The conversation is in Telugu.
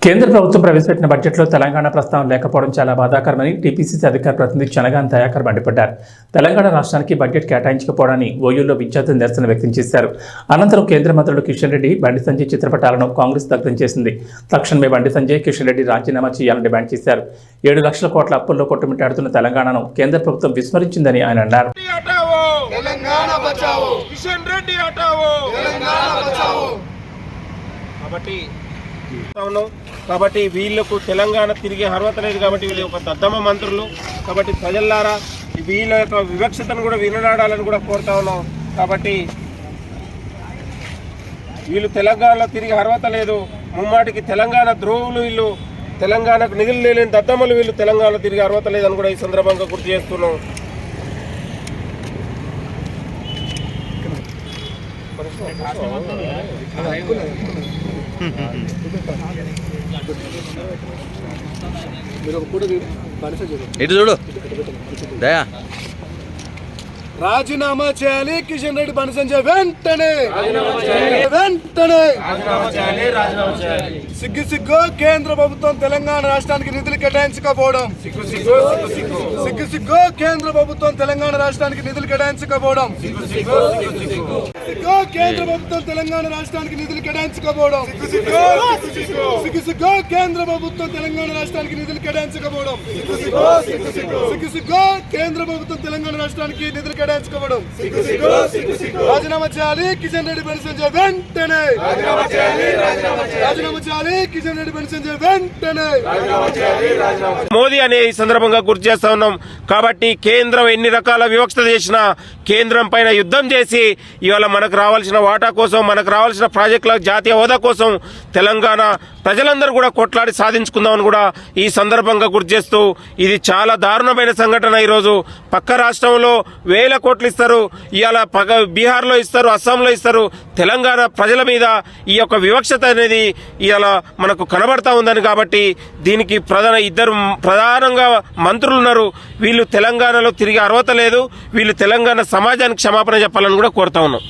కేంద్ర ప్రభుత్వం ప్రవేశపెట్టిన బడ్జెట్లో తెలంగాణ ప్రస్తావన లేకపోవడం చాలా బాధాకరమని టీపీసీసీ అధికార ప్రతినిధి చనగాన్ దయాకర్ మండిపడ్డారు. తెలంగాణ రాష్ట్రానికి బడ్జెట్ కేటాయించకపోవడాన్ని ఓయూలో విద్యార్థులు నిరసన వ్యక్తం చేశారు. అనంతరం కేంద్ర మంత్రులు కిషన్ రెడ్డి, బండి సంజయ్ చిత్రపటాలను కాంగ్రెస్ దగ్ధం చేసింది. తక్షణమే బండి సంజయ్, కిషన్ రెడ్డి రాజీనామా చేయాలని డిమాండ్ చేశారు. 7 లక్షల కోట్ల అప్పుల్లో కొట్టుమిట్టాడుతున్న తెలంగాణను కేంద్ర ప్రభుత్వం విస్మరించిందని ఆయన అన్నారు. కాబట్టి వీళ్లకు తెలంగాణ తిరిగే అర్హత లేదు. కాబట్టి వీళ్ళు ఒక దద్దమ్మ మంత్రులు. కాబట్టి ప్రజల్లారా వీళ్ళ యొక్క వివక్షతను కూడా వినడాలని కూడా కోరుతా ఉన్నాం. కాబట్టి వీళ్ళు తెలంగాణలో తిరిగి అర్హత లేదు. ముమ్మాటికి తెలంగాణ ద్రోహులు వీళ్ళు. తెలంగాణకు నిధులు లేని దద్దమ్మలు వీళ్ళు. తెలంగాణలో తిరిగి అర్హత లేదని కూడా ఈ సందర్భంగా గుర్తు చేస్తున్నాం. ఇటు చూడు దయా. రాజీనామా చేయాలి కిషన్ రెడ్డి, బండి సంజయ్ వెంటనే. సిగ్గు కేంద్ర ప్రభుత్వం తెలంగాణ రాష్ట్రానికి నిధులు కేటాయించకపోవడం. సిగ్గు కేంద్ర ప్రభుత్వం తెలంగాణ రాష్ట్రానికి నిధులు కేటాయించకపోవడం. కేంద్ర ప్రభుత్వం తెలంగాణ రాష్ట్రానికి నిధులు కేటాయించకపోవడం. సిగ్గు కేంద్ర ప్రభుత్వం తెలంగాణ రాష్ట్రానికి నిధులు కేటాయించకపోవడం. సిగ్గు కేంద్ర ప్రభుత్వం తెలంగాణ రాష్ట్రానికి నిధులు కేటాయించకపోవడం. రాజీనామా చేయాలి కిషన్ రెడ్డి, బండి సంజయ్ వెంటనే. రాజీనామా చేయాలి కిషన్ రెడ్డి, బండి సంజయ్ వెంటనే. మోదీ అనే ఈ సందర్భంగా గుర్తు చేస్తా ఉన్నాం. కాబట్టి కేంద్రం ఎన్ని రకాల వివక్షత చేసినా కేంద్రం పైన యుద్ధం చేసి ఇవాళ మనకు రావాల్సిన వాటా కోసం, మనకు రావాల్సిన ప్రాజెక్టుల జాతీయ హోదా కోసం తెలంగాణ ప్రజలందరూ కూడా కొట్లాడి సాధించుకుందామని కూడా ఈ సందర్భంగా గుర్తు చేస్తూ, ఇది చాలా దారుణమైన సంఘటన. ఈరోజు పక్క రాష్ట్రంలో వేల కోట్లు ఇస్తారు, ఇవాళ బీహార్లో ఇస్తారు, అస్సాంలో ఇస్తారు. తెలంగాణ ప్రజల మీద ఈ యొక్క వివక్షత అనేది ఇవాళ మనకు కనబడతా ఉందని. కాబట్టి దీనికి ఇద్దరు ప్రధానంగా మంత్రులు ఉన్నారు. వీళ్ళు తెలంగాణలో తిరిగి అర్హత లేదు. వీళ్ళు తెలంగాణ సమాజానికి క్షమాపణ చెప్పాలని కూడా కోరుతా ఉన్నాం.